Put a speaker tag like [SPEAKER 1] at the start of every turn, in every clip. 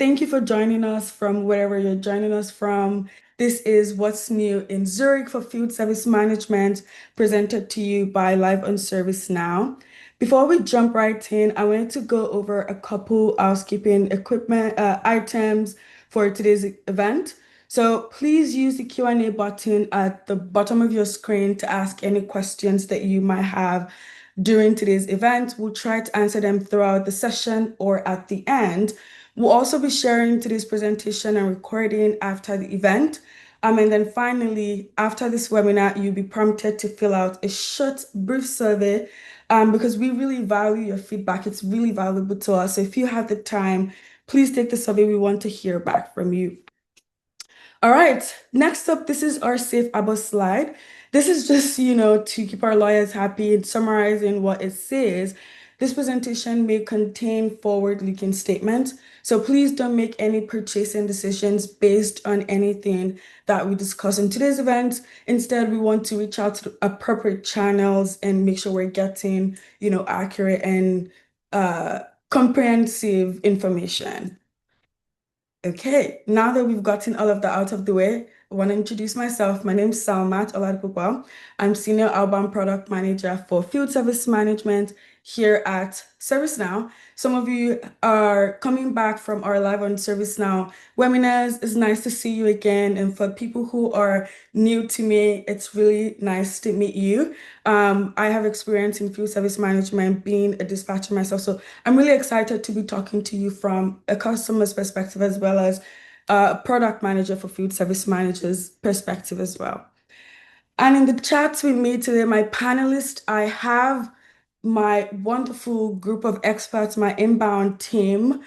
[SPEAKER 1] thank you for joining us from wherever you're joining us from. This is What's New in Zurich for Field Service Management, presented to you by Live on ServiceNow. Before we jump right in, I wanted to go over a couple housekeeping equipment items for today's event. So please use the Q&A button at the bottom of your screen to ask any questions that you might have during today's event. We'll try to answer them throughout the session or at the end. We'll also be sharing today's presentation and recording after the event. And then finally, after this webinar, you'll be prompted to fill out a short, brief survey because we really value your feedback. It's really valuable to us. So if you have the time, please take the survey. We want to hear back from you. All right, next up, this is our safe harbor slide. This is just, to keep our lawyers happy and summarizing what it says. This presentation may contain forward-looking statements, so please don't make any purchasing decisions based on anything that we discuss in today's event. Instead, we want to reach out to the appropriate channels and make sure we're getting, accurate and comprehensive information. Okay, now that we've gotten all of that out of the way, I want to introduce myself. My name is Salmat Oladipupa. I'm Senior Outbound Product Manager for Field Service Management here at ServiceNow. Some of you are coming back from our Live on ServiceNow webinars. It's nice to see you again. And for people who are new to me, it's really nice to meet you. I have experience in field service management, being a dispatcher myself. So I'm really excited to be talking to you from a customer's perspective as well as a product manager for field service managers' perspective as well. And in the chats we made today, my panelists, I have my wonderful group of experts, my inbound team.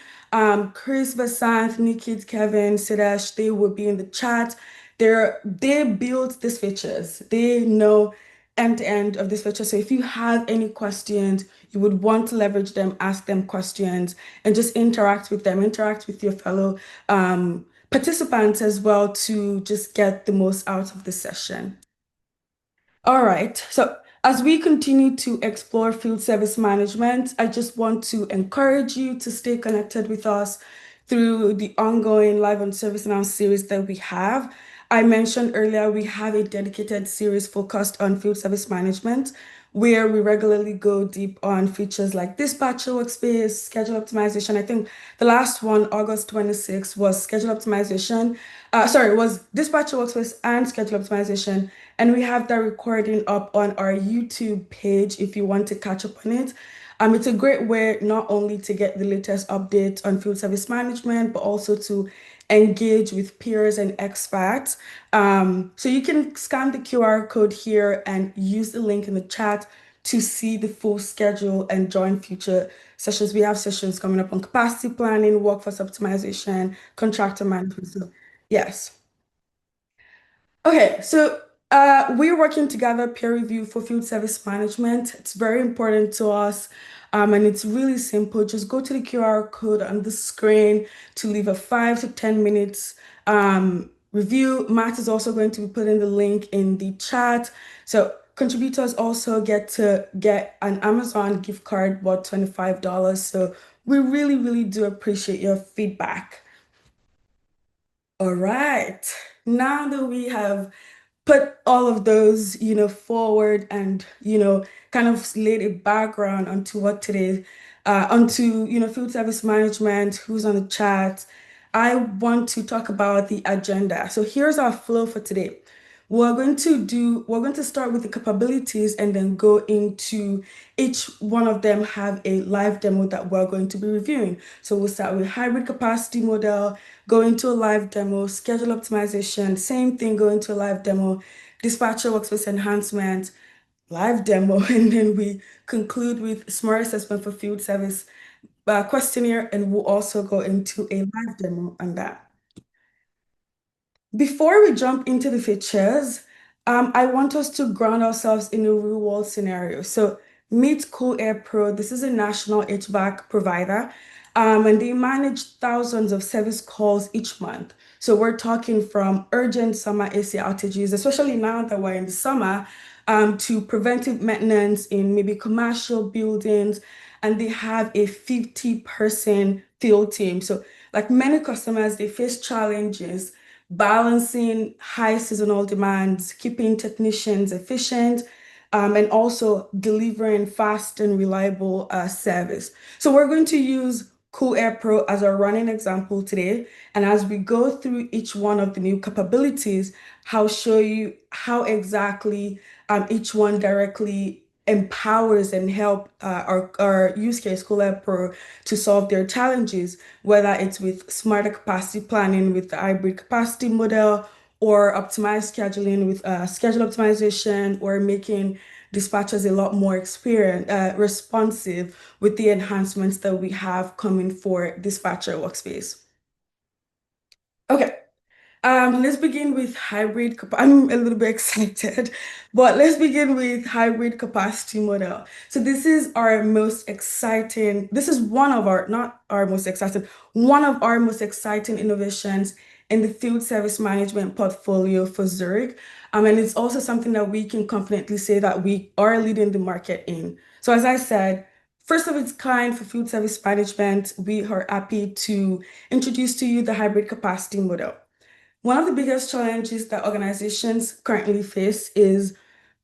[SPEAKER 1] Chris, Vasant, Nikit, Kevin, Siddharth, they will be in the chat. They built these features. They know end to end of this feature. So if you have any questions, you would want to leverage them, ask them questions, and just interact with them, interact with your fellow participants as well to just get the most out of the session. All right, so as we continue to explore field service management, I just want to encourage you to stay connected with us through the ongoing Live on ServiceNow series that we have. I mentioned earlier we have a dedicated series focused on field service management, where we regularly go deep on features like dispatcher workspace, schedule optimization. I think the last one, August 26th, was schedule optimization. Was dispatcher workspace and schedule optimization. And we have that recording up on our YouTube page if you want to catch up on it. It's a great way not only to get the latest updates on field service management, but also to engage with peers and experts. So you can scan the QR code here and use the link in the chat to see the full schedule and join future sessions. We have sessions coming up on capacity planning, workforce optimization, contractor management. So yes. Okay, so we're working together, peer review for field service management. It's very important to us, and it's really simple. Just go to the QR code on the screen to leave a 5 to 10 minutes review. Matt is also going to be putting the link in the chat. So contributors also get to get an Amazon gift card worth $25. So we really, really do appreciate your feedback. All right. Now that we have put all of those, forward and, kind of laid a background onto what today, field service management, who's on the chat, I want to talk about the agenda. So here's our flow for today. We're going to start with the capabilities and then go into each one of them have a live demo that we're going to be reviewing. So we'll start with hybrid capacity model, go into a live demo, schedule optimization, same thing, go into a live demo, dispatcher workspace enhancement, live demo, and then we conclude with smart assessment for field service questionnaire, and we'll also go into a live demo on that. Before we jump into the features, I want us to ground ourselves in a real world scenario. So meet Cool Air Pro. This is a national HVAC provider, and they manage thousands of service calls each month. So we're talking from urgent summer AC outages, especially now that we're in the summer, to preventive maintenance in maybe commercial buildings, and they have a 50-person field team. So Like many customers, they face challenges balancing high seasonal demands, keeping technicians efficient, and also delivering fast and reliable service. So we're going to use Cool Air Pro as our running example today. And as we go through each one of the new capabilities, I'll show you how exactly each one directly empowers and help our use case Cool Air Pro to solve their challenges, whether it's with smarter capacity planning with the hybrid capacity model, or optimized scheduling with schedule optimization, or making dispatchers a lot more responsive with the enhancements that we have coming for dispatcher workspace. Okay, let's begin with I'm a little bit excited, but let's begin with hybrid capacity model. So this is our most exciting, this is one of our, not our most exciting, one of our most exciting innovations in the field service management portfolio for Zurich. And it's also something that we can confidently say that we are leading the market in. So as I said, first of its kind for field service management, we are happy to introduce to you the hybrid capacity model. One of the biggest challenges that organizations currently face is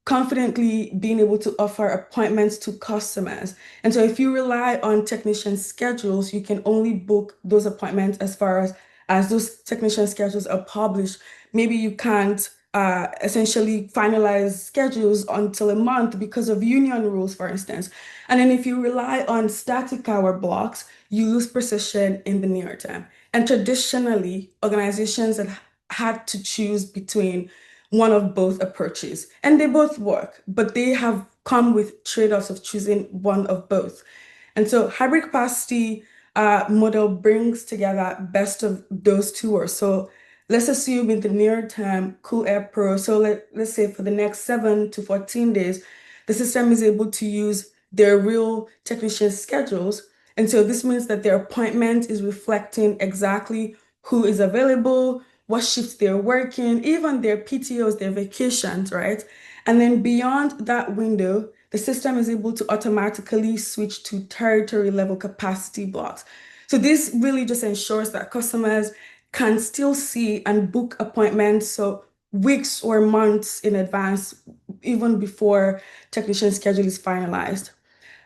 [SPEAKER 1] confidently being able to offer appointments to customers. And so if you rely on technician schedules, you can only book those appointments as far as those technician schedules are published. Maybe you can't essentially finalize schedules until a month because of union rules, for instance. And then if you rely on static hour blocks, you lose precision in the near term. And traditionally, organizations that had to choose between one of both approaches. And they both work, but they have come with trade-offs of choosing one of both. And so hybrid capacity model brings together best of those two worlds. So let's assume in the near term, Cool Air Pro, so let's say for the next 7 to 14 days, the system is able to use their real technician schedules. And so this means that their appointment is reflecting exactly who is available, what shifts they're working, even their PTOs, their vacations, right? And then beyond that window, the system is able to automatically switch to territory level capacity blocks. So this really just ensures that customers can still see and book appointments, so weeks or months in advance, even before technician schedule is finalized.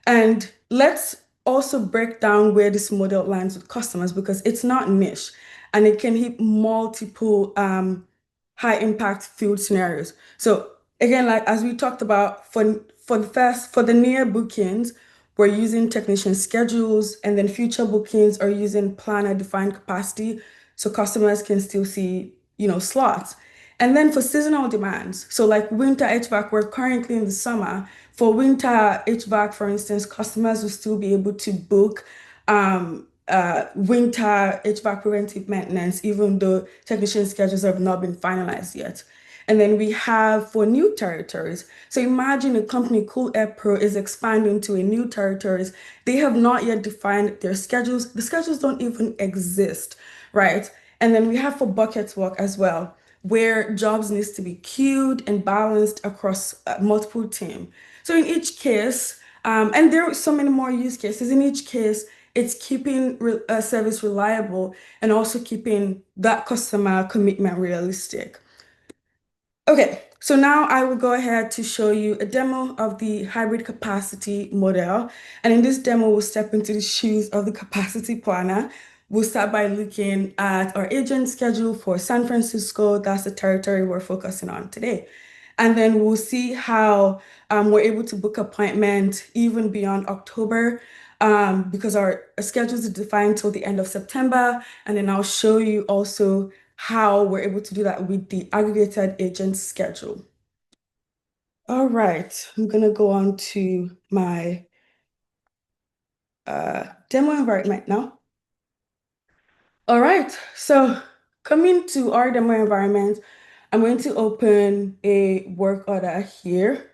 [SPEAKER 1] And let's also break down where this model lands with customers because it's not niche and it can hit multiple high impact field scenarios. So again, like as we talked about for the near bookings, we're using technician schedules, and then future bookings are using planner defined capacity so customers can still see, slots. And then for seasonal demands, so like winter HVAC, we're currently in the summer. For winter HVAC, for instance, customers will still be able to book winter HVAC preventive maintenance, even though technician schedules have not been finalized yet. And then we have for new territories. So imagine a company, Cool Air Pro, is expanding to a new territories. They have not yet defined their schedules. The schedules don't even exist, right? And then we have for bucket work as well, where jobs needs to be queued and balanced across multiple teams. So in each case, and there are so many more use cases. In each case, it's keeping service reliable and also keeping that customer commitment realistic. Okay, so now I will go ahead to show you a demo of the hybrid capacity model. And in this demo, we'll step into the shoes of the capacity planner. We'll start by looking at our agent schedule for San Francisco. That's the territory we're focusing on today. And then we'll see how we're able to book appointment even beyond October because our schedules are defined till the end of September. And then I'll show you also how we're able to do that with the aggregated agent schedule. All right, I'm gonna go on to my demo environment now. All right, so coming to our demo environment, I'm going to open a work order here.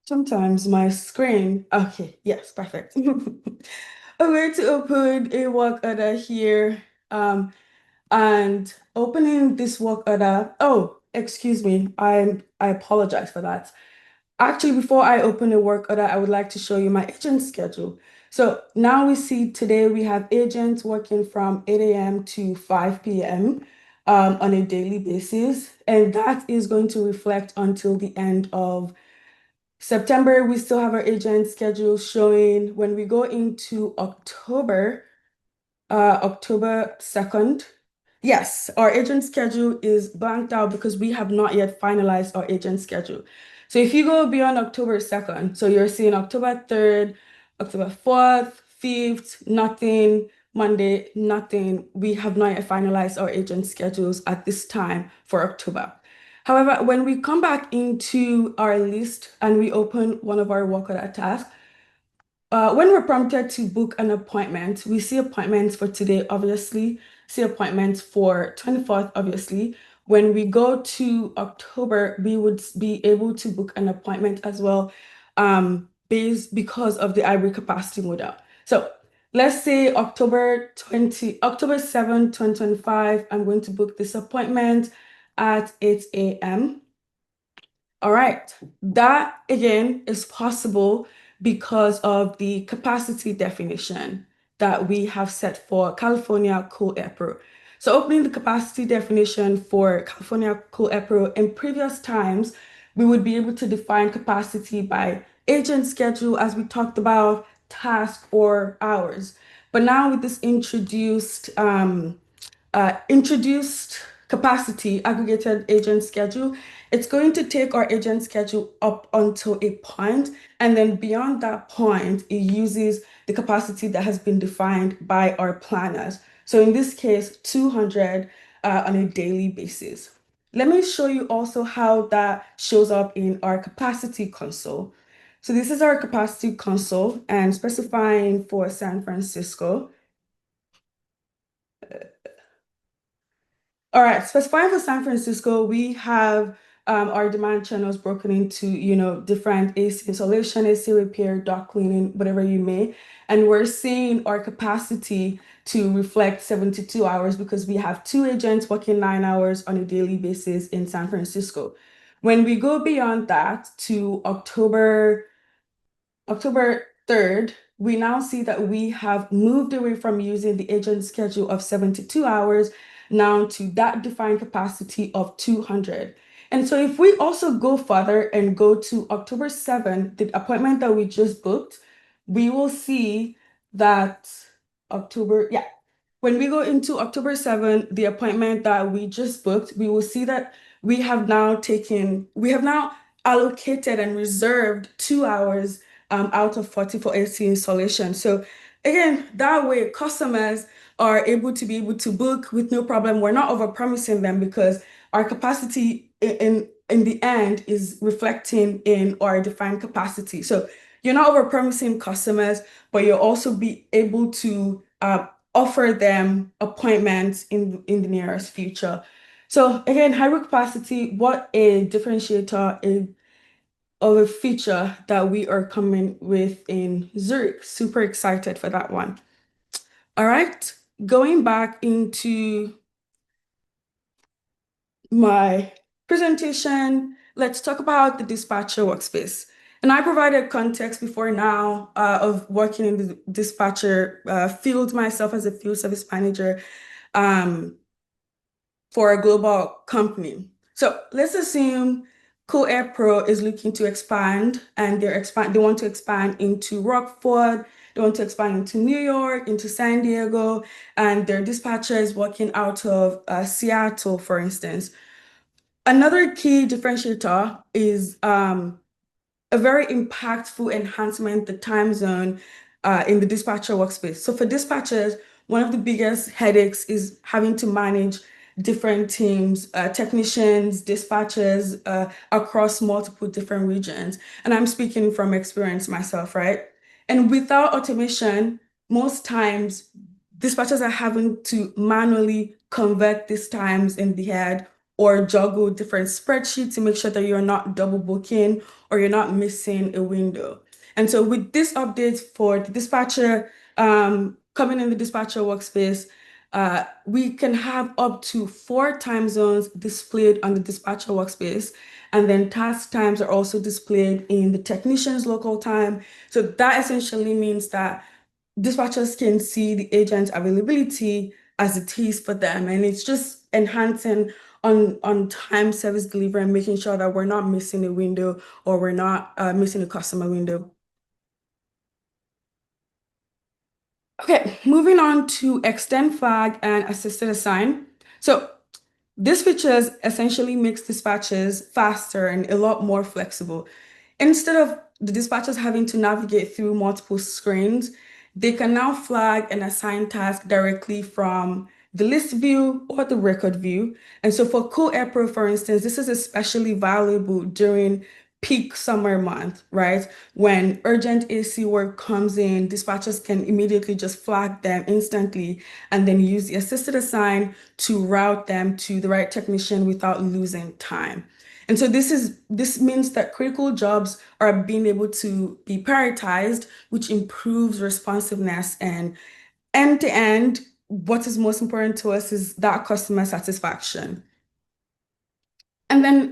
[SPEAKER 1] Sometimes my screen, okay, yes, perfect. I'm going to open a work order here. And opening this work order, oh, excuse me, I apologize for that. Actually, before I open the work order, I would like to show you my agent schedule. So now we see today we have agents working from 8 a.m. to 5 p.m. On a daily basis, and that is going to reflect until the end of September. We still have our agent schedule showing. When we go into October, October 2nd. Yes, our agent schedule is blanked out because we have not yet finalized our agent schedule. So if you go beyond October 2nd, so you're seeing October 3rd, October 4th, 5th, nothing, Monday, nothing. We have not yet finalized our agent schedules at this time for October. However, when we come back into our list and we open one of our work order tasks, when we're prompted to book an appointment, we see appointments for today, obviously, see appointments for 24th, obviously. When we go to October, we would be able to book an appointment as well, based because of the hybrid capacity model. So let's say October 7th, 2025, I'm going to book this appointment at 8 a.m. All right, that again is possible because of the capacity definition that we have set for California Cool Air Pro. So opening the capacity definition for California Cool Air Pro, in previous times, we would be able to define capacity by agent schedule, as we talked about, task or hours. But now with this introduced capacity aggregated agent schedule, it's going to take our agent schedule up until a point, and then beyond that point, it uses the capacity that has been defined by our planners. So in this case, 200 on a daily basis. Let me show you also how that shows up in our capacity console. So this is our capacity console, and specifying for San Francisco. All right, specifying for San Francisco, we have our demand channels broken into, different AC installation, AC repair, dock cleaning, whatever you may. And we're seeing our capacity to reflect 72 hours because we have two agents working 9 hours on a daily basis in San Francisco. When we go beyond that to October 3rd, we now see that we have moved away from using the agent schedule of 72 hours now to that defined capacity of 200. And so if we also go further and go to October 7th, the appointment that we just booked, we will see that when we go into October 7th, the appointment that we just booked, we will see that we have now allocated and reserved 2 hours out of 40 for AC installation. So again, that way customers are able to book with no problem. We're not over-promising them because our capacity in the end is reflecting in our defined capacity. So you're not over-promising customers, but you'll also be able to offer them appointments in the nearest future. So again, hybrid capacity, what a differentiator of a feature that we are coming with in Zurich. Super excited for that one. All right, going back into my presentation, let's talk about the dispatcher workspace. And I provided context before now of working in the dispatcher field myself as a field service manager for a global company. So let's assume Cool Air Pro is looking to expand, and they want to expand into Rockford, they want to expand into New York, into San Diego, and their dispatcher is working out of Seattle, for instance. Another key differentiator is a very impactful enhancement, the time zone in the dispatcher workspace. So for dispatchers, one of the biggest headaches is having to manage different teams, technicians, dispatchers across multiple different regions. And I'm speaking from experience myself, right? And without automation, most times dispatchers are having to manually convert these times in the head or juggle different spreadsheets to make sure that you're not double booking or you're not missing a window. And so with this update for the dispatcher, coming in the dispatcher workspace, we can have up to 4 time zones displayed on the dispatcher workspace. And then task times are also displayed in the technician's local time. So that essentially means that dispatchers can see the agent availability as it is for them, and it's just enhancing on time service delivery and making sure that we're not missing a window or we're not missing a customer window. Okay, moving on to extend flag and assisted assign. So this features essentially makes dispatches faster and a lot more flexible. Instead of the dispatchers having to navigate through multiple screens, they can now flag and assign tasks directly from the list view or the record view. And so for Cool Air Pro, for instance, this is especially valuable during peak summer month, right? When urgent AC work comes in, dispatchers can immediately just flag them instantly and then use the assisted assign to route them to the right technician without losing time. And so this means that critical jobs are being able to be prioritized, which improves responsiveness and end to end. What is most important to us is that customer satisfaction. And then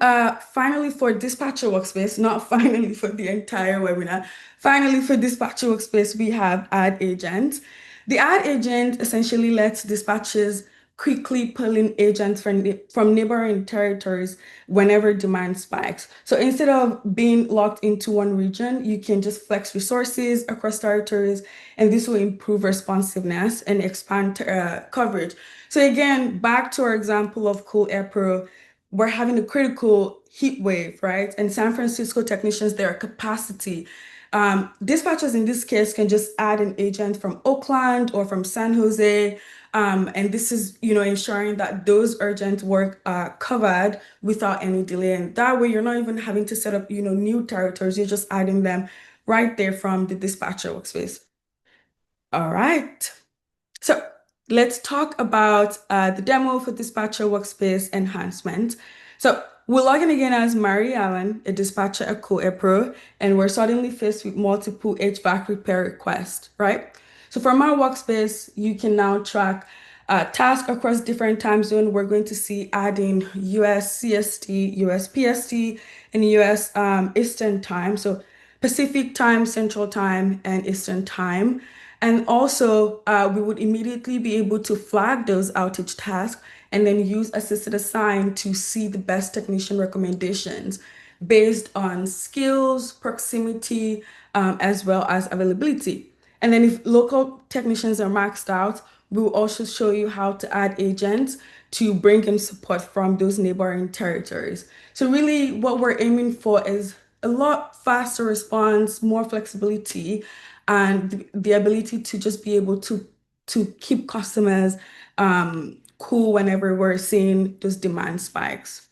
[SPEAKER 1] finally for Dispatcher Workspace, not finally for the entire webinar, finally for Dispatcher Workspace, we have Add Agent. The Add Agent essentially lets dispatchers quickly pull in agents from neighboring territories whenever demand spikes. So instead of being locked into one region, you can just flex resources across territories, and this will improve responsiveness and expand coverage. So again, back to our example of Cool Air Pro, we're having a critical heat wave, right? And San Francisco technicians, their capacity. Dispatchers in this case can just add an agent from Oakland or from San Jose. And this is, ensuring that those urgent work are covered without any delay. And that way you're not even having to set up, new territories. You're just adding them right there from the dispatcher workspace. All right. So let's talk about the demo for Dispatcher Workspace enhancement. So we're logging again as Mary Allen, a dispatcher at Cool Pro, and we're suddenly faced with multiple HVAC repair requests, right? So from our workspace, you can now track tasks across different time zones. We're going to see adding US CST, US PST, and US Eastern time. So Pacific time, Central time, and Eastern time. And also, we would immediately be able to flag those outage tasks and then use assisted assign to see the best technician recommendations based on skills, proximity, as well as availability. And then if local technicians are maxed out, we will also show you how to add agents to bring in support from those neighboring territories. So really what we're aiming for is a lot faster response, more flexibility, and the ability to just be able to keep customers cool whenever we're seeing those demand spikes.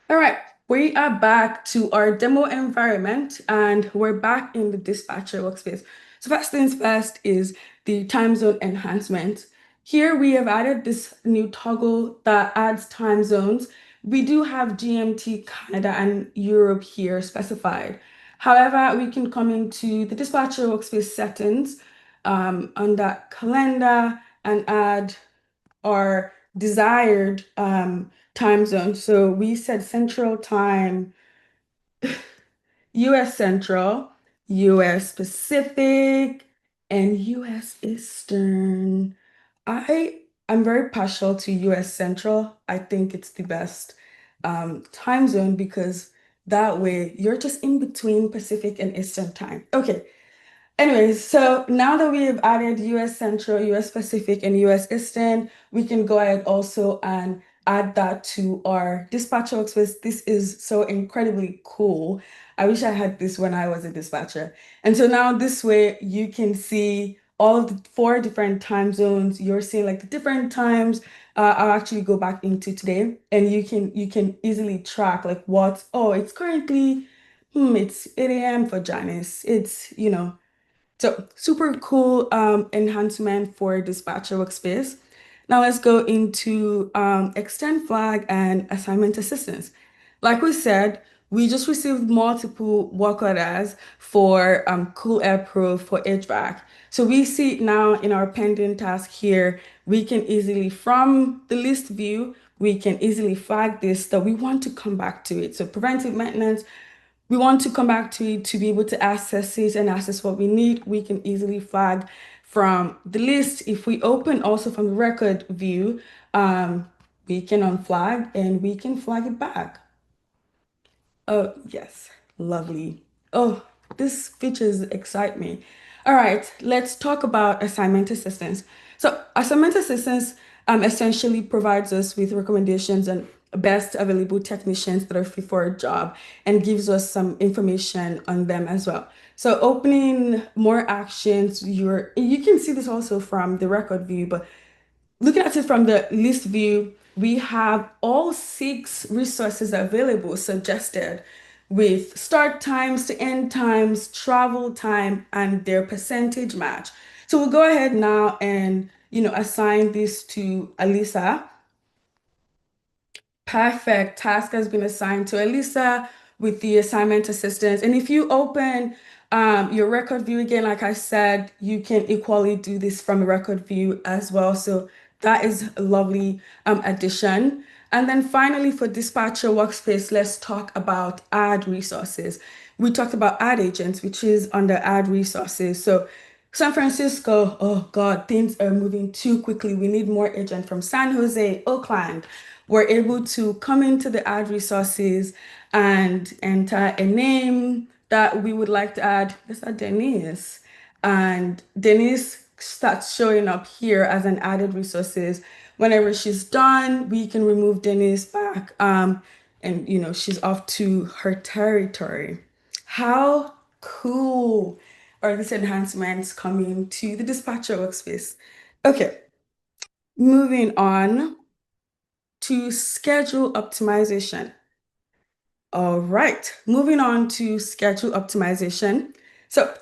[SPEAKER 1] All right, we are back to our demo environment and we're back in the dispatcher workspace. So first things first is the time zone enhancement. Here we have added this new toggle that adds time zones. We do have GMT, Canada, and Europe here specified. However, we can come into the dispatcher workspace settings under calendar and add our desired time zone. So we said Central Time, US Central, US Pacific, and US Eastern. I'm very partial to US Central. I think it's the best time zone because that way you're just in between Pacific and Eastern time. Okay, anyways, so now that we have added US Central, US Pacific, and US Eastern, we can go ahead also and add that to our dispatcher workspace. This is so incredibly cool. I wish I had this when I was a dispatcher. And so now this way you can see all of the four different time zones. You're seeing like the different times. I'll actually go back into today and you can easily track like it's currently, it's 8 a.m. for Janice. It's, so super cool enhancement for dispatcher workspace. Now let's go into extend flag and assignment assistance. Like we said, we just received multiple work orders for Cool Air Pro for HVAC. So we see now in our pending task here, we can easily, from the list view, we can easily flag this that we want to come back to it. So preventive maintenance, we want to come back to it to be able to access it and access what we need, we can easily flag from the list. If we open also from the record view, we can unflag and we can flag it back. Oh, yes. Lovely. Oh, this features excite me. All right, let's talk about assignment assistance. So, assignment assistance essentially provides us with recommendations and best available technicians that are fit for a job and gives us some information on them as well. So, opening more actions, you can see this also from the record view, but looking at it from the list view, we have all 6 resources available suggested with start times to end times, travel time, and their percentage match. So we'll go ahead now and assign this to Alisa. Perfect. Task has been assigned to Elisa with the assignment assistance. And if you open your record view again, like I said, you can equally do this from a record view as well. So that is a lovely addition. And then finally, for dispatcher workspace, let's talk about add resources. We talked about add agents, which is under add resources. So San Francisco, oh God, things are moving too quickly. We need more agents from San Jose, Oakland. We're able to come into the add resources and enter a name that we would like to add. Let's add Denise. And Denise starts showing up here as an added resources. Whenever she's done, we can remove Denise back. And she's off to her territory. How cool are these enhancements coming to the dispatcher workspace? Okay, moving on to schedule optimization. All right, moving on to schedule optimization. So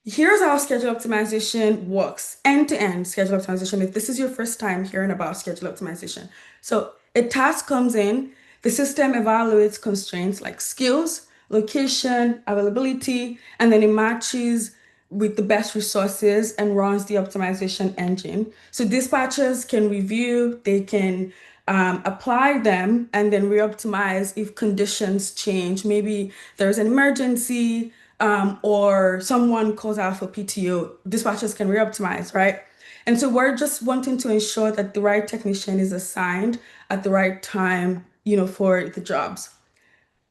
[SPEAKER 1] here's how schedule optimization works, end-to-end schedule optimization. If this is your first time hearing about schedule optimization. So a task comes in, the system evaluates constraints like skills, location, availability, and then it matches with the best resources and runs the optimization engine. So dispatchers can review, they can apply them and then re-optimize if conditions change. Maybe there's an emergency, or someone calls out for PTO, dispatchers can re-optimize, right? And so we're just wanting to ensure that the right technician is assigned at the right time, for the jobs.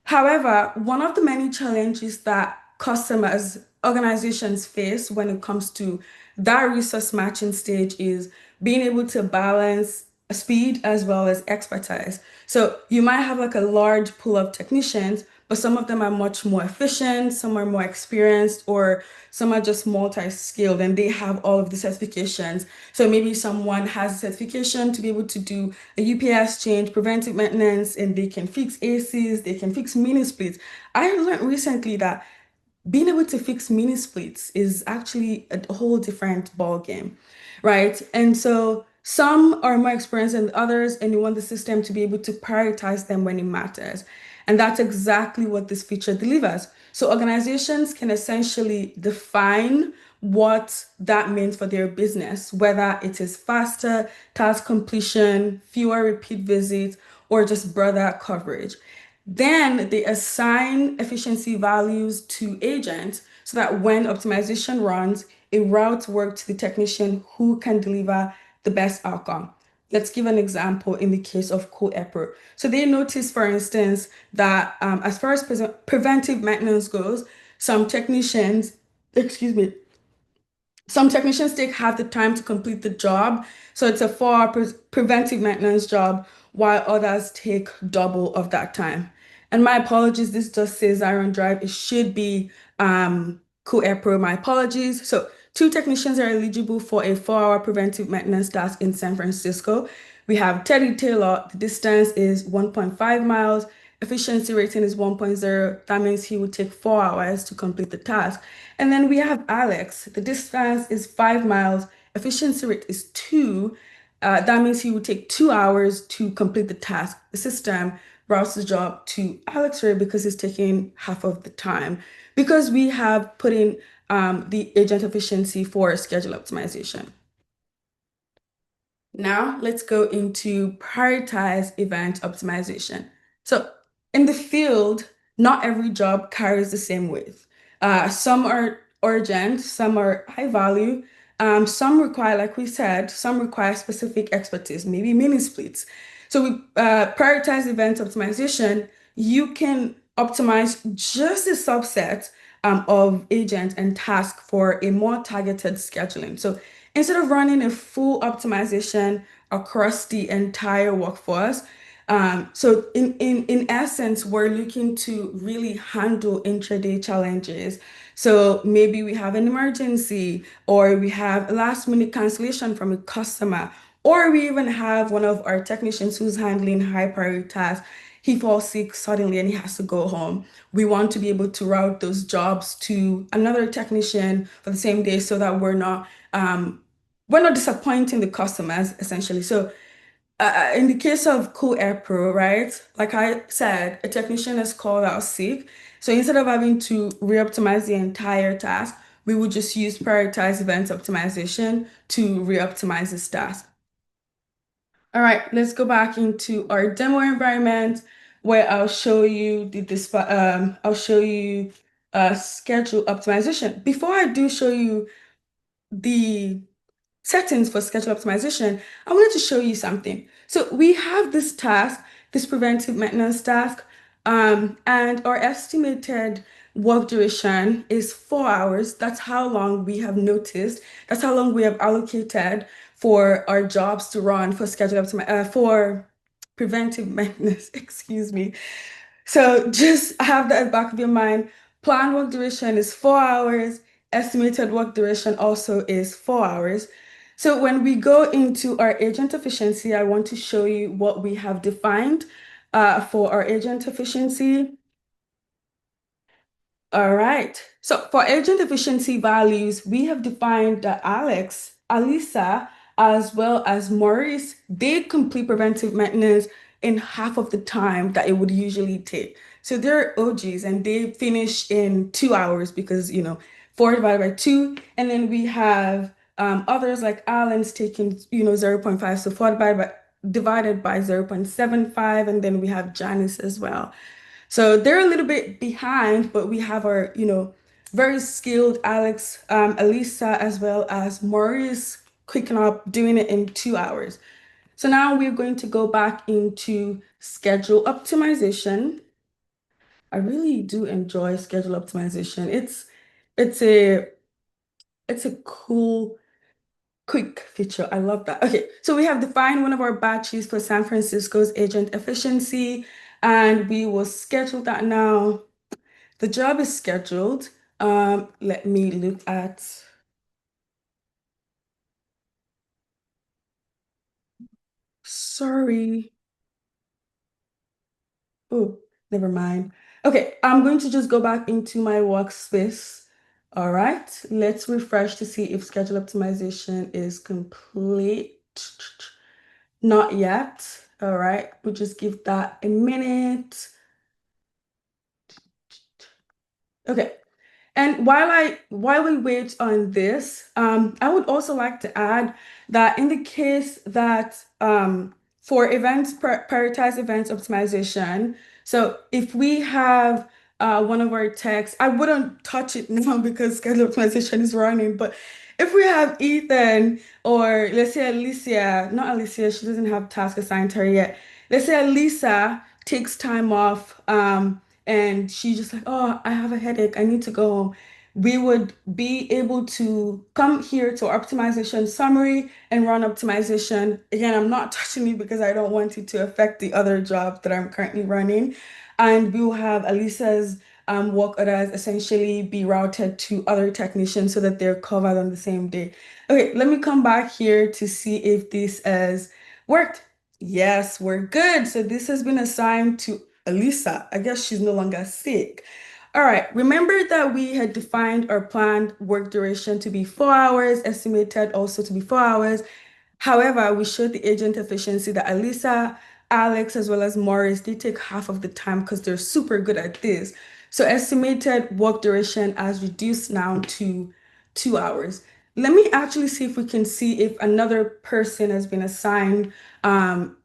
[SPEAKER 1] However, one of the many challenges that customers, organizations face when it comes to that resource matching stage is being able to balance speed as well as expertise. So you might have like a large pool of technicians, but some of them are much more efficient, some are more experienced, or some are just multi-skilled and they have all of the certifications. So maybe someone has a certification to be able to do a UPS change, preventive maintenance, and they can fix ACs, they can fix mini splits. I learned recently that being able to fix mini splits is actually a whole different ball game, right? And so some are more experienced than others, and you want the system to be able to prioritize them when it matters. And that's exactly what this feature delivers. So organizations can essentially define what that means for their business, whether it is faster task completion, fewer repeat visits, or just broader coverage. Then they assign efficiency values to agents so that when optimization runs, it routes work to the technician who can deliver the best outcome. Let's give an example in the case of co-EPRO. So they notice, for instance, that as far as preventive maintenance goes, some technicians, excuse me, some technicians take half the time to complete the job, so it's a 4-hour preventive maintenance job, while others take double of that time. And my apologies, this just says Iron Drive. It should be Co-Air Pro. My apologies. So 2 technicians are eligible for a 4-hour preventive maintenance task in San Francisco. We have Teddy Taylor. The distance is 1.5 miles. Efficiency rating is 1.0. That means he would take 4 hours to complete the task. And then we have Alex. The distance is 5 miles. Efficiency rate is 2. That means he would take 2 hours to complete the task. The system routes the job to Alex Ray because he's taking half of the time. Because we have put in the agent efficiency for schedule optimization. Now let's go into prioritize event optimization. So in the field, not every job carries the same weight. Some are urgent, some are high value, some require, like we said, some require specific expertise, maybe mini splits. So we prioritize event optimization. You can optimize just a subset of agents and tasks for a more targeted scheduling. So instead of running a full optimization across the entire workforce, so in essence, we're looking to really handle intraday challenges. So maybe we have an emergency, or we have a last minute cancellation from a customer, or we even have one of our technicians who's handling high priority tasks. He falls sick suddenly and he has to go home. We want to be able to route those jobs to another technician for the same day so that we're not disappointing the customers essentially. So in the case of Cool Air Pro, right? Like I said, a technician is called out sick. So instead of having to re-optimize the entire task, we would just use prioritize event optimization to re-optimize this task. All right, let's go back into our demo environment where I'll show you I'll show you schedule optimization. Before I do show you the settings for schedule optimization, I wanted to show you something. So we have this task, this preventive maintenance task, and our estimated work duration is 4 hours. That's how long we have noticed. That's how long we have allocated for our jobs to run for for preventive maintenance, excuse me. So just have that at the back of your mind. Planned work duration is 4 hours. Estimated work duration also is 4 hours. So when we go into our agent efficiency, I want to show you what we have defined for our agent efficiency. All right. So for agent efficiency values, we have defined that Alex, Alisa, as well as Maurice, they complete preventive maintenance in half of the time that it would usually take. So they're OGs and they finish in 2 hours because, 4 divided by 2. And then we have others like Alan's taking, 0.5. So 4 divided by 0.75. And then we have Janice as well. So they're a little bit behind, but we have our, very skilled Alex, Elisa, as well as Maurice cooking up, doing it in 2 hours. So now we're going to go back into schedule optimization. I really do enjoy schedule optimization. It's a it's a cool quick feature. I love that. Okay, so we have defined one of our batches for San Francisco's agent efficiency, and we will schedule that now. The job is scheduled. Let me look at, sorry. Oh, never mind. Okay, I'm going to just go back into my workspace. All right, let's refresh to see if schedule optimization is complete. Not yet. All right, we'll just give that a minute. Okay. And while we wait on this, I would also like to add that in the case that for prioritize events optimization, so if we have one of our techs, I wouldn't touch it now because schedule optimization is running, but if we have Ethan or let's say Alicia, not Alicia, she doesn't have task assigned to her yet. Let's say Lisa takes time off. And she's just like, oh, I have a headache. I need to go home. We would be able to come here to our optimization summary and run optimization. Again, I'm not touching it because I don't want it to affect the other job that I'm currently running. And we will have Alisa's work orders essentially be routed to other technicians so that they're covered on the same day. Okay, let me come back here to see if this has worked. Yes, we're good. So this has been assigned to Elisa. I guess she's no longer sick. All right, remember that we had defined our planned work duration to be 4 hours, estimated also to be 4 hours. However, we showed the agent efficiency that Elisa, Alex, as well as Morris, they take half of the time because they're super good at this. So estimated work duration has reduced now to 2 hours. Let me actually see if we can see if another person has been assigned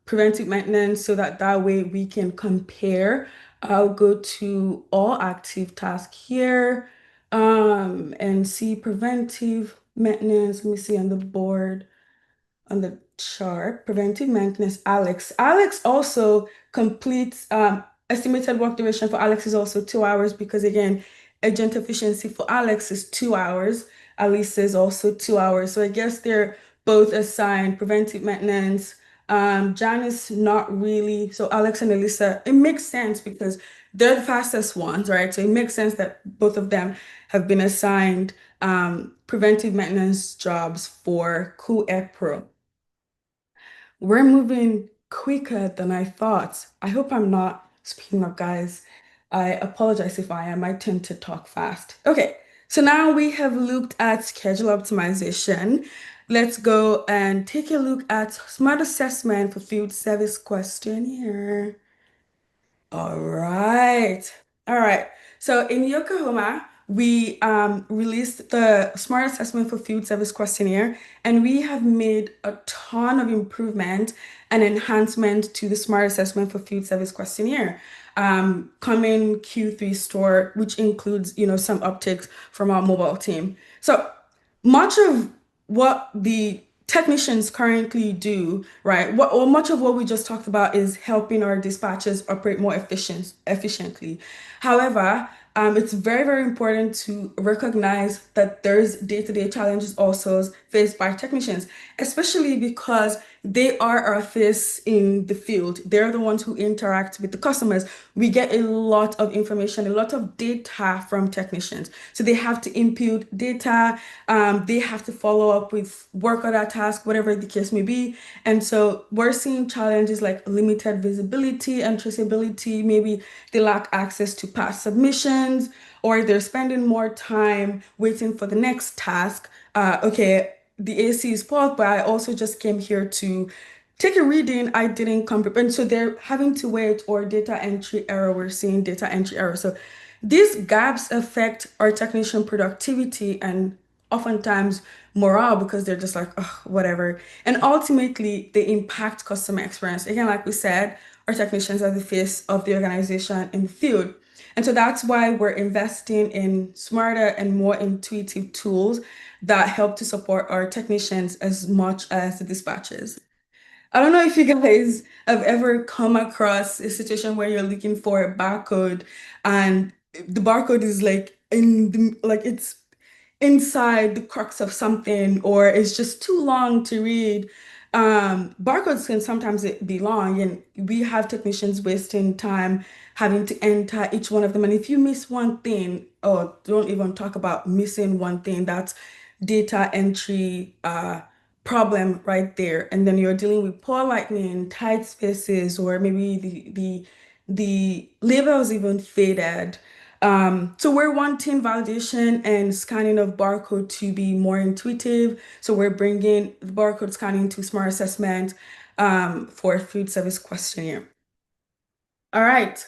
[SPEAKER 1] preventive maintenance so that way we can compare I'll go to all active tasks here, and see preventive maintenance. Let me see on the board on the chart, preventive maintenance, Alex. Alex also completes estimated work duration for Alex is also 2 hours because again, agent efficiency for Alex is 2 hours. Alice is also 2 hours. So I guess they're both assigned preventive maintenance. Jan is not really, so Alex and Elisa, it makes sense because they're the fastest ones, right? So it makes sense that both of them have been assigned preventive maintenance jobs for Q-Pro. We're moving quicker than I thought. I hope I'm not speaking up, guys. I apologize if I am. I tend to talk fast. Okay, so now we have looked at schedule optimization. Let's go and take a look at smart assessment for field service questionnaire. All right. All right. So in Yokohama, we released the Smart Assessment for Field Service Questionnaire, and we have made a ton of improvement and enhancement to the Smart Assessment for Field Service Questionnaire. Coming Q3 store, which includes, some upticks from our mobile team. So much of what the technicians currently do, right? Or much of what we just talked about is helping our dispatchers operate more efficiently. However, it's very, very important to recognize that there's day-to-day challenges also faced by technicians, especially because they are our face in the field. They're the ones who interact with the customers. We get a lot of information, a lot of data from technicians. So they have to input data, they have to follow up with work order task, whatever the case may be. And so we're seeing challenges like limited visibility and traceability. Maybe they lack access to past submissions, or they're spending more time waiting for the next task. Okay, the AC is paused, but I also just came here to take a reading. I didn't come prepared. And so they're having to wait, or data entry error. We're seeing data entry error. So these gaps affect our technician productivity and oftentimes morale because they're just like, oh, whatever. And ultimately, they impact customer experience. Again, like we said, our technicians are the face of the organization in the field. And so that's why we're investing in smarter and more intuitive tools that help to support our technicians as much as the dispatchers. I don't know if you guys have ever come across a situation where you're looking for a barcode and the barcode is like like it's inside the crux of something, or it's just too long to read. Barcodes can sometimes be long, and we have technicians wasting time having to enter each one of them. And if you miss one thing, oh, don't even talk about missing one thing. That's data entry problem right there. And then you're dealing with poor lighting, tight spaces, or maybe the labels even faded. So we're wanting validation and scanning of barcode to be more intuitive. So we're bringing the barcode scanning to smart assessment for field service questionnaire. All right.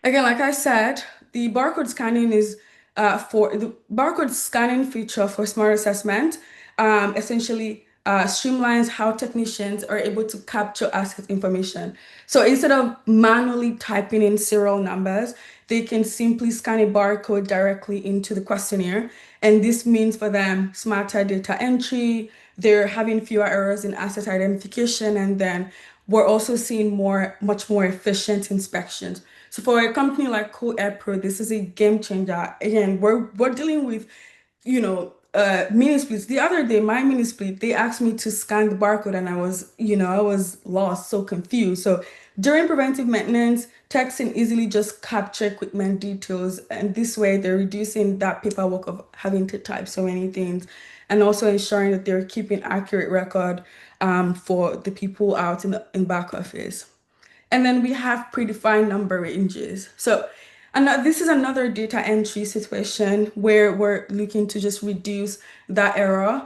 [SPEAKER 1] Again, like I said, the barcode scanning is for the barcode scanning feature for smart assessment, essentially streamlines how technicians are able to capture asset information. So instead of manually typing in serial numbers, they can simply scan a barcode directly into the questionnaire. And this means for them smarter data entry, they're having fewer errors in asset identification, and then we're also seeing much more efficient inspections. So for a company like Co-Pro, this is a game changer. Again, we're dealing with, mini splits. The other day, my mini split, they asked me to scan the barcode, and I was lost, so confused. So during preventive maintenance, techs can easily just capture equipment details, and this way they're reducing that paperwork of having to type so many things, and also ensuring that they're keeping accurate record for the people out in back office. And then we have predefined number ranges. So, and this is another data entry situation where we're looking to just reduce that error.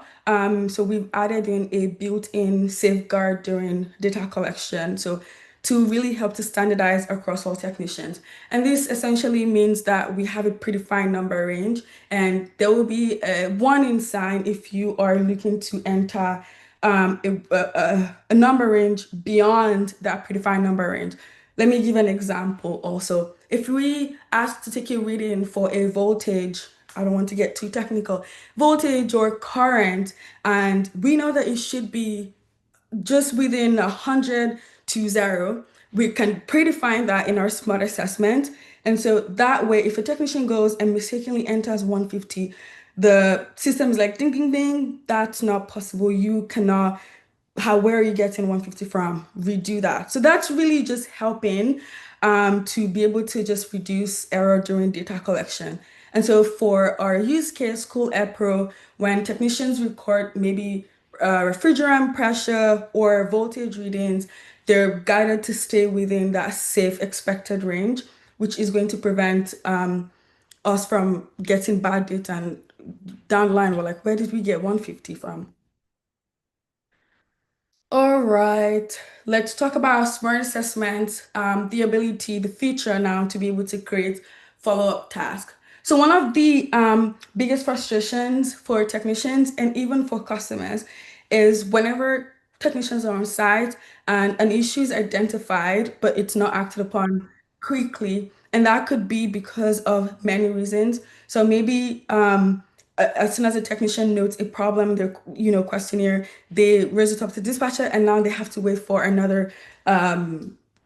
[SPEAKER 1] So we've added in a built-in safeguard during data collection. So to really help to standardize across all technicians. And this essentially means that we have a predefined number range, and there will be a warning sign if you are looking to enter a number range beyond that predefined number range. let me give an example also. If we ask to take a reading for a voltage, I don't want to get too technical, voltage or current, and we know that it should be just within 100 to 0, we can predefine that in our smart assessment. And so that way, if a technician goes and mistakenly enters 150, the system is like, ding, ding, ding, that's not possible. You cannot, where are you getting 150 from? Redo that. So that's really just helping to be able to just reduce error during data collection. And so for our use case, Cool Air Pro, when technicians record maybe refrigerant pressure or voltage readings, they're guided to stay within that safe expected range, which is going to prevent us from getting bad data. And down the line, we're like, where did we get 150 from? All right, let's talk about smart assessment, the ability, the feature now to be able to create follow-up tasks. So one of the biggest frustrations for technicians and even for customers is whenever technicians are on site and an issue is identified, but it's not acted upon quickly. And that could be because of many reasons. So maybe as soon as a technician notes a problem in their, questionnaire, they raise it up to dispatcher, and now they have to wait for another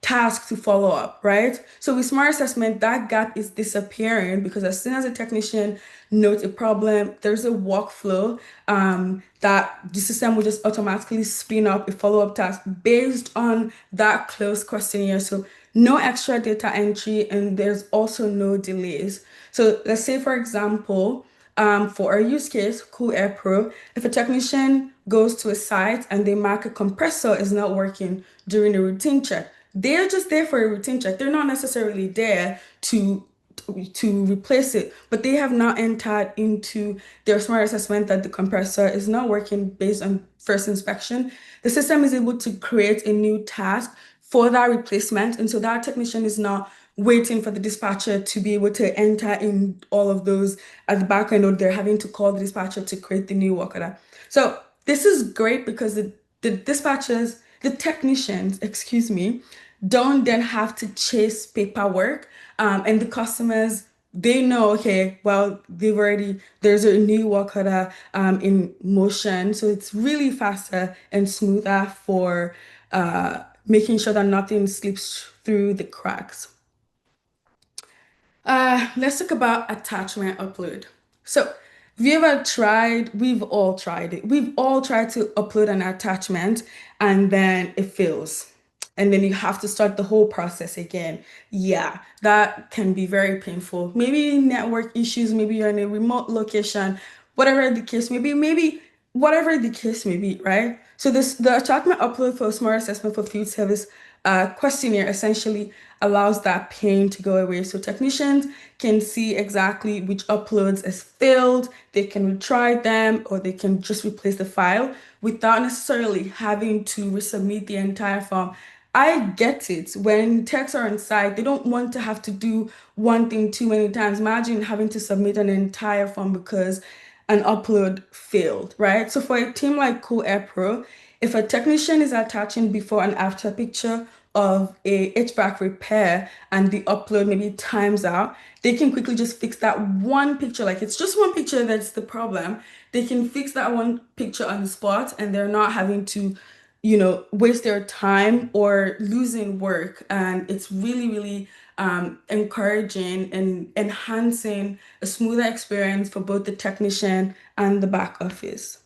[SPEAKER 1] task to follow up, right? So with smart assessment, that gap is disappearing because as soon as a technician notes a problem, there's a workflow that the system will just automatically spin up a follow-up task based on that closed questionnaire. So no extra data entry, and there's also no delays. So let's say, for example, for our use case, Cool Air Pro, if a technician goes to a site and they mark a compressor is not working during a routine check, they're just there for a routine check. They're not necessarily there to replace it, but they have now entered into their smart assessment that the compressor is not working based on first inspection. The system is able to create a new task for that replacement, and so that technician is not waiting for the dispatcher to be able to enter in all of those at the back end, or they're having to call the dispatcher to create the new work order. So this is great because the dispatchers, the technicians, excuse me, don't then have to chase paperwork. And the customers, they know, okay, well, there's a new work order in motion. So it's really faster and smoother for making sure that nothing slips through the cracks. Let's talk about attachment upload. So, have you ever tried? We've all tried it. We've all tried to upload an attachment and then it fails. And then you have to start the whole process again. Yeah, that can be very painful. Maybe network issues, maybe you're in a remote location, whatever the case may be, maybe whatever the case may be, right? So the attachment upload for smart assessment for field service questionnaire essentially allows that pain to go away. So technicians can see exactly which uploads has failed. They can retry them or they can just replace the file without necessarily having to resubmit the entire form. I get it. When techs are on site, they don't want to have to do one thing too many times. Imagine having to submit an entire form because an upload failed, right? So for a team like Cool Air Pro, if a technician is attaching before and after picture of a HVAC repair and the upload maybe times out, they can quickly just fix that one picture. Like it's just one picture that's the problem. They can fix that one picture on the spot and they're not having to, waste their time or losing work. And it's really, really encouraging and enhancing a smoother experience for both the technician and the back office.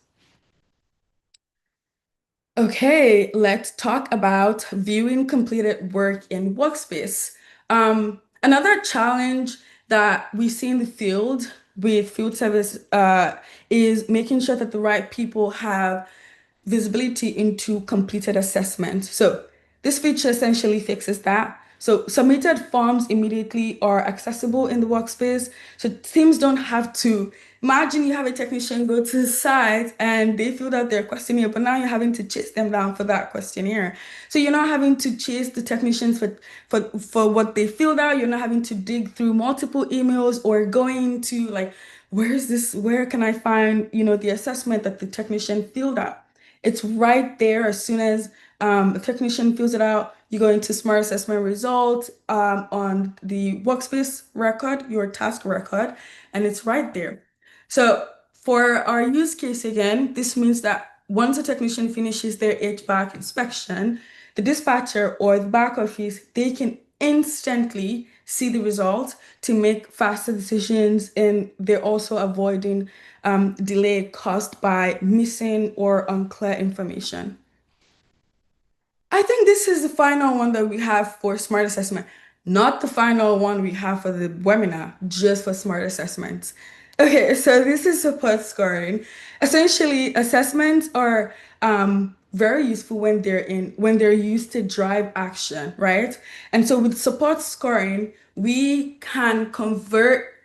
[SPEAKER 1] Okay, let's talk about viewing completed work in workspace. Another challenge that we see in the field with field service is making sure that the right people have visibility into completed assessment. So this feature essentially fixes that. So submitted forms immediately are accessible in the workspace. So teams don't have to imagine you have a technician go to the site and they filled out their questionnaire, but now you're having to chase them down for that questionnaire. So you're not having to chase the technicians for what they filled out. You're not having to dig through multiple emails or going to like, where can I find, the assessment that the technician filled out? It's right there as soon as the technician fills it out. you go into Smart Assessment Results on the workspace record, your task record, and it's right there. So for our use case again, this means that once a technician finishes their HVAC inspection, the dispatcher or the back office, they can instantly see the results to make faster decisions, and they're also avoiding delay caused by missing or unclear information. I think this is the final one that we have for smart assessment, not the final one we have for the webinar, just for smart assessments. Okay, so this is support scoring. Essentially, assessments are very useful when they're used to drive action, right? And so with support scoring, we can convert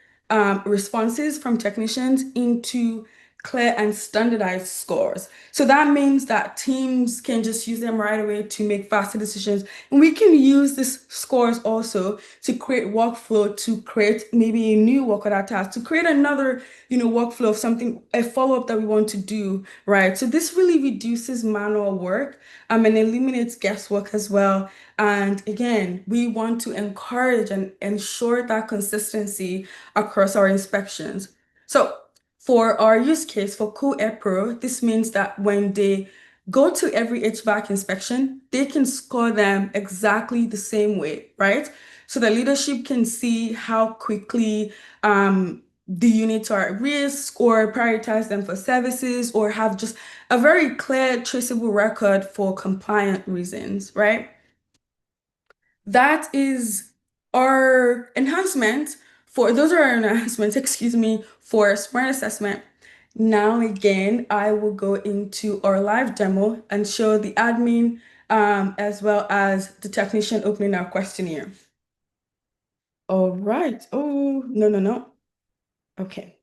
[SPEAKER 1] responses from technicians into clear and standardized scores. So that means that teams can just use them right away to make faster decisions. And we can use these scores also to create workflow, to create maybe a new work order task, to create another, workflow of something, a follow-up that we want to do, right? So this really reduces manual work, and eliminates guesswork as well. And again, we want to encourage and ensure that consistency across our inspections. So for our use case for Co-Ed Pro, this means that when they go to every HVAC inspection, they can score them exactly the same way, right? So the leadership can see how quickly the units are at risk, or prioritize them for services, or have just a very clear, traceable record for compliant reasons, right? That is our enhancement for those are our enhancements, excuse me, for smart assessment. Now again, I will go into our live demo and show the admin as well as the technician opening our questionnaire. All right. Oh, no, no, no. Okay.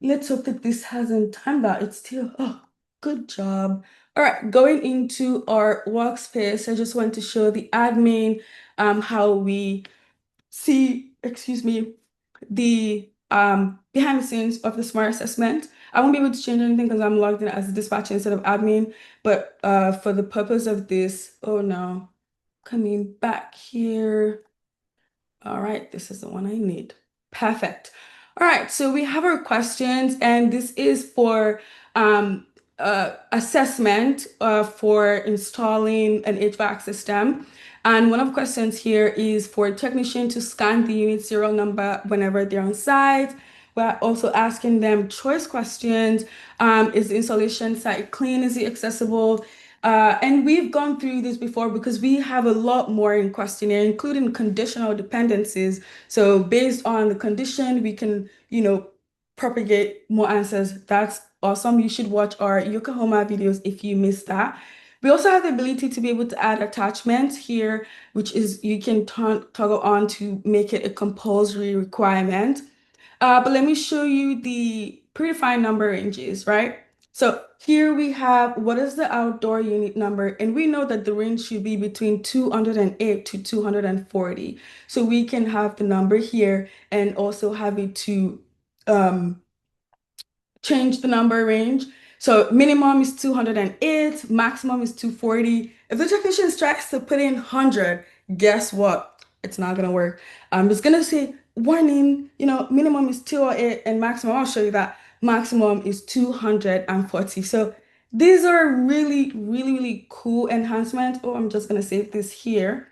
[SPEAKER 1] Let's hope that this hasn't timed out. It's still, oh, good job. All right, going into our workspace, I just want to show the admin how we see, excuse me, the behind the scenes of the smart assessment. I won't be able to change anything because I'm logged in as a dispatcher instead of admin, but for the purpose of this, oh no, coming back here. All right, this is the one I need. Perfect. All right, so we have our questions, and this is for assessment for installing an HVAC system. And one of the questions here is for a technician to scan the unit serial number whenever they're on site. We're also asking them choice questions. Is the installation site clean? Is it accessible? And we've gone through this before because we have a lot more in questionnaire, including conditional dependencies. So based on the condition, we can, propagate more answers. That's awesome. You should watch our Yokohama videos if you missed that. We also have the ability to be able to add attachments here, which is you can toggle on to make it a compulsory requirement. But let me show you the predefined number ranges, right? So here we have what is the outdoor unit number, and we know that the range should be between 208 to 240. So we can have the number here and also have it to um, change the number range. So minimum is 208, maximum is 240. If the technician tries to put in 100, guess what? It's not gonna work. I'm just gonna say warning, minimum is 208 and maximum, I'll show you that maximum is 240. So these are really, really, really cool enhancements. Oh, I'm just gonna save this here.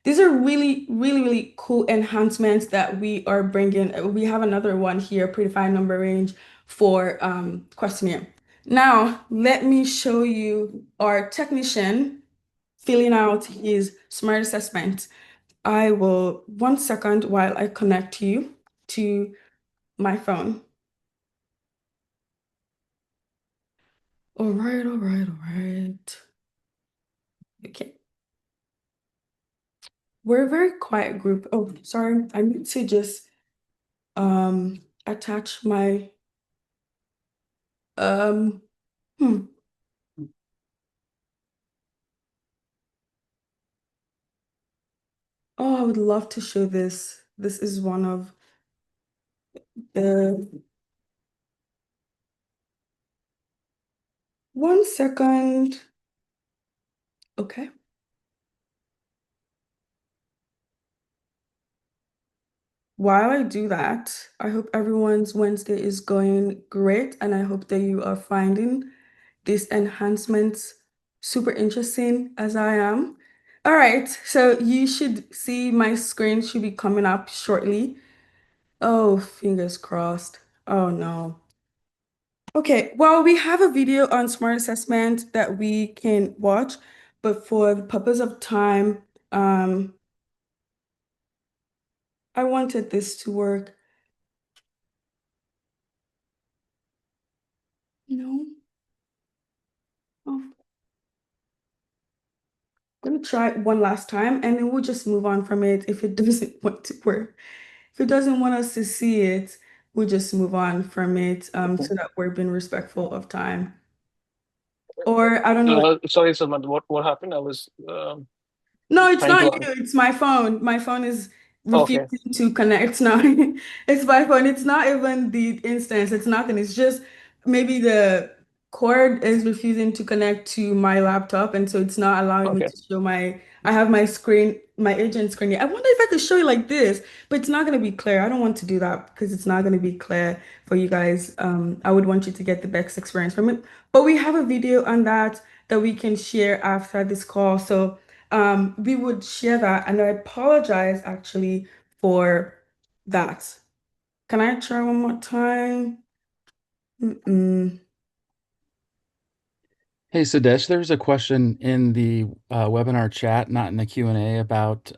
[SPEAKER 1] These are really, really, really cool enhancements that we are bringing. We have another one here, predefined number range for questionnaire. Now, let me show you our technician filling out his smart assessment. I will, 1 second while I connect you to my phone. All right, all right, all right. Okay. We're a very quiet group. Oh, sorry. I need to just attach my um hmm. Oh, I would love to show this. This is one of the 1 second. Okay. while I do that, I hope everyone's Wednesday is going great, and I hope that you are finding these enhancements super interesting as I am. All right, so you should see my screen should be coming up shortly. Oh, fingers crossed. Oh no. Okay, well, we have a video on smart assessment that we can watch, but for the purpose of time, um, I wanted this to work. No. Oh, I'm gonna try it one last time and then we'll just move on from it if it doesn't want to work. If it doesn't want us to see it, we'll just move on from it so that we're being respectful of time. Or I don't know.
[SPEAKER 2] Sorry, Salman, what happened? I was
[SPEAKER 1] No, it's
[SPEAKER 2] trying
[SPEAKER 1] not
[SPEAKER 2] to
[SPEAKER 1] you. It's my phone. My phone is
[SPEAKER 2] Okay,
[SPEAKER 1] refusing to connect now. It's my phone. It's not even the instance. It's nothing. It's just maybe the cord is refusing to connect to my laptop, and so it's not allowing me
[SPEAKER 2] okay.
[SPEAKER 1] to show I have my screen, my agent screen here. I wonder if I could show you like this, but it's not going to be clear. I don't want to do that because it's not going to be clear for you guys. I would want you to get the best experience from it. But we have a video on that we can share after this call. So we would share that, and I apologize actually for that. Can I try one more time? Mm-mm.
[SPEAKER 3] Hey, Sadesh, there was a question in the webinar chat, not in the Q&A, about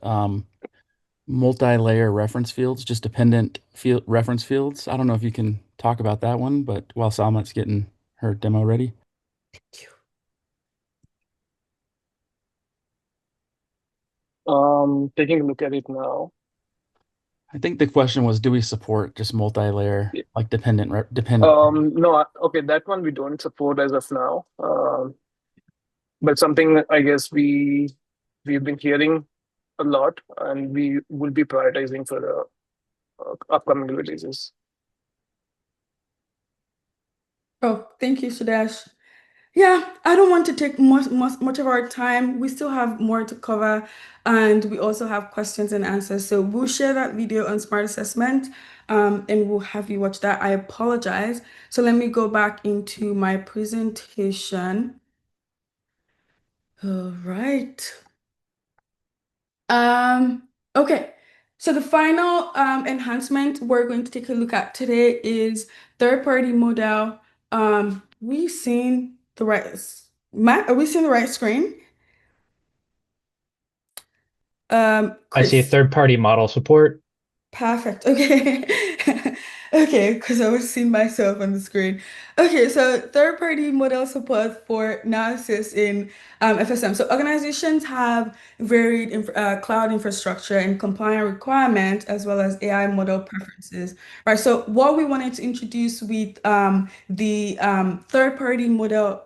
[SPEAKER 3] multi-layer reference fields, just dependent field reference fields. I don't know if you can talk about that one, but while Salmat's getting her demo ready.
[SPEAKER 2] Taking a look at it now.
[SPEAKER 3] I think the question was, do we support just multi-layer,
[SPEAKER 2] Yeah.
[SPEAKER 3] like dependent?
[SPEAKER 2] No, okay, that one we don't support as of now. But something I guess we've been hearing a lot, and we will be prioritizing for the upcoming releases.
[SPEAKER 1] Oh, thank you, Sudesh. Yeah, I don't want to take much of our time. We still have more to cover, and we also have questions and answers. So we'll share that video on smart assessment, and we'll have you watch that. I apologize. So let me go back into my presentation. All right. Okay. So the final enhancement we're going to take a look at today is third-party model. We seen the right Matt, are we seeing the right screen?
[SPEAKER 4] I see
[SPEAKER 1] Chris.
[SPEAKER 4] third-party model support.
[SPEAKER 1] Perfect. Okay. Okay, because I was seeing myself on the screen. Okay, so third-party model support for analysis in FSM. So organizations have varied cloud infrastructure and compliant requirements as well as AI model preferences. Right. So what we wanted to introduce with the third-party model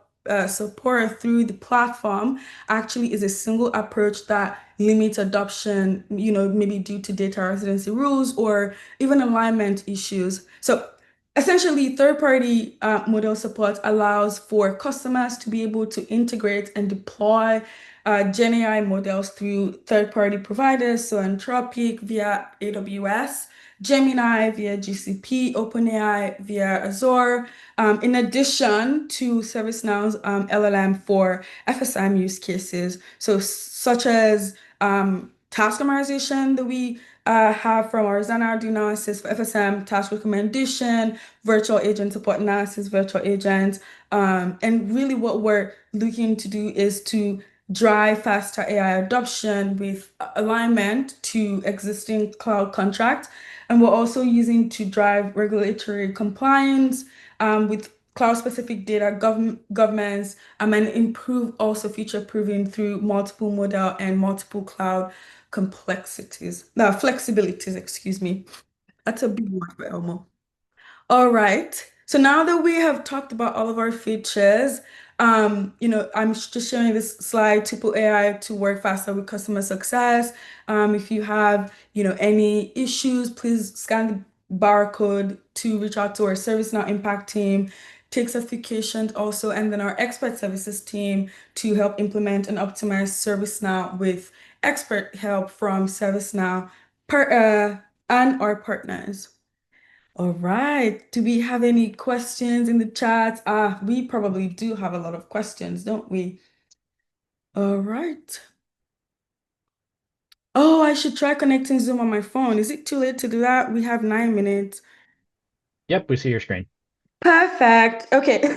[SPEAKER 1] support through the platform actually is a single approach that limits adoption, maybe due to data residency rules or even alignment issues. So essentially, third-party model support allows for customers to be able to integrate and deploy Gen AI models through third-party providers, so Anthropic via AWS, Gemini via GCP, OpenAI via Azure, in addition to ServiceNow's LLM for FSM use cases, so such as task summarization that we have from our Zana do analysis for FSM, task recommendation, virtual agent support analysis, virtual agents. And really what we're looking to do is to drive faster AI adoption with alignment to existing cloud contracts. And we're also using to drive regulatory compliance with cloud-specific data governance and improve also future proofing through multiple model and multiple cloud complexities. No, flexibilities, excuse me. That's a big word for Elmo. All right. So now that we have talked about all of our features, I'm just showing this slide to put AI to work faster with customer success. If you have, any issues, please scan the barcode to reach out to our ServiceNow impact team, take certifications also, and then our expert services team to help implement and optimize ServiceNow with expert help from ServiceNow and our partners. All right. Do we have any questions in the chat? We probably do have a lot of questions, don't we? All right. Oh, I should try connecting Zoom on my phone. Is it too late to do that? We have 9 minutes.
[SPEAKER 4] Yep, we see your screen.
[SPEAKER 1] Perfect. Okay.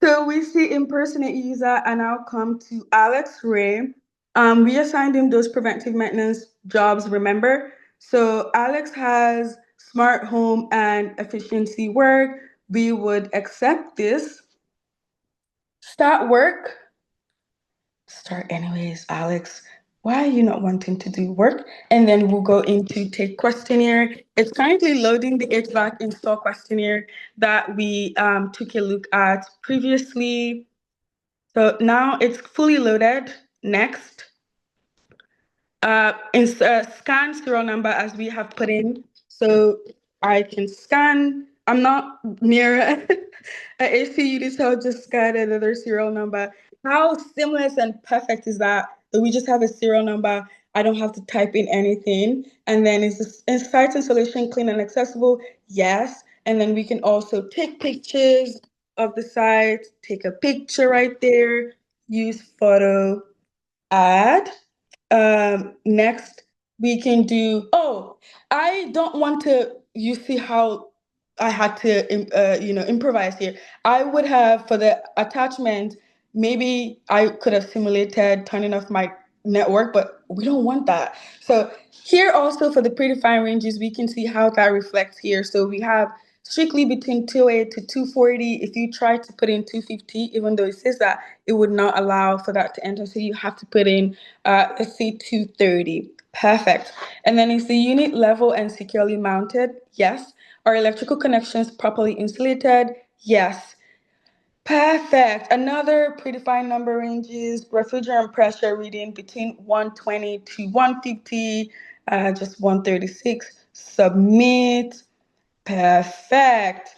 [SPEAKER 1] So we see impersonate user, and I'll come to Alex Ray. We assigned him those preventive maintenance jobs, remember? So Alex has smart home and efficiency work. We would accept this. Start work. Start anyways, Alex. Why are you not wanting to do work? And then we'll go into take questionnaire. It's currently loading the HVAC install questionnaire that we took a look at previously. So now it's fully loaded. Next. Scan serial number as we have put in. So I can scan. I'm not near an AC unit, so I'll just scan another serial number. How seamless and perfect is that? That we just have a serial number. I don't have to type in anything. And then is site installation clean and accessible? Yes. And then we can also take pictures of the site, take a picture right there, use photo, add. Next, we can do, oh, I don't want to, you see how I had to, improvise here. I would have, for the attachment, maybe I could have simulated turning off my network, but we don't want that. So here also for the predefined ranges, we can see how that reflects here. So we have strictly between 280 to 240. If you try to put in 250, even though it says that, it would not allow for that to enter. So you have to put in, let's say 230. Perfect. And then is the unit level and securely mounted? Yes. Are electrical connections properly insulated? Yes. Perfect. Another predefined number ranges, refrigerant pressure reading between 120 to 150, just 136. Submit. Perfect.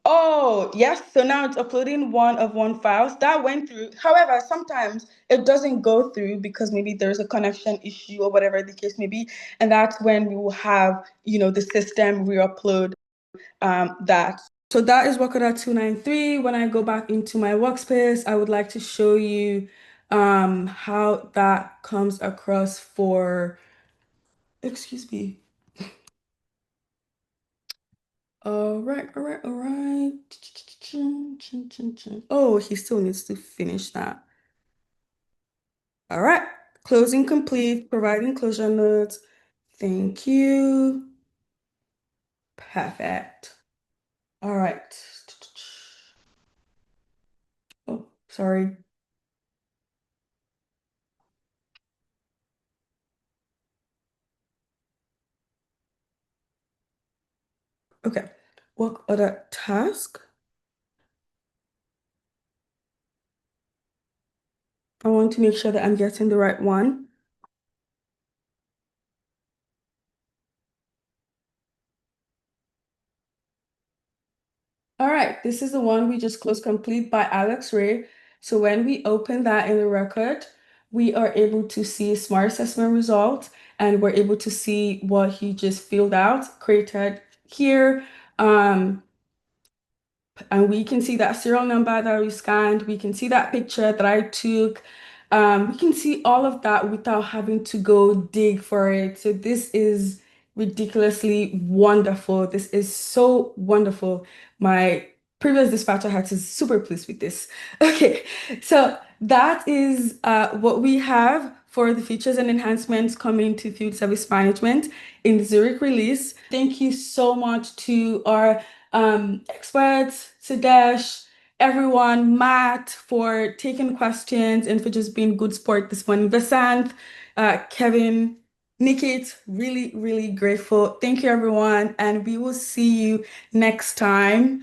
[SPEAKER 1] Oh, yes. So now it's uploading one of one files. That went through. However, sometimes it doesn't go through because maybe there's a connection issue or whatever the case may be. And that's when we will have, the system re-upload that. So that is Workoda 293. When I go back into my workspace, I would like to show you how that comes across for, excuse me. All right. Oh, he still needs to finish that. All right. Closing complete, providing closure notes. Thank you. Perfect. All right. Oh, sorry. Okay. Work other task. I want to make sure that I'm getting the right one. All right, this is the one we just closed complete by Alex Ray. So when we open that in the record, we are able to see smart assessment results, and we're able to see what he just filled out, created here. And we can see that serial number that we scanned. We can see that picture that I took. We can see all of that without having to go dig for it. So this is ridiculously wonderful. This is so wonderful. My previous dispatcher had to super pleased with this. Okay, so that is what we have for the features and enhancements coming to field service management in the Zurich release. Thank you so much to our experts, Sudesh, everyone, Matt, for taking questions and for just being good sport this morning. Vasanth, Kevin, Nikit, really, really grateful. Thank you, everyone, and we will see you next time.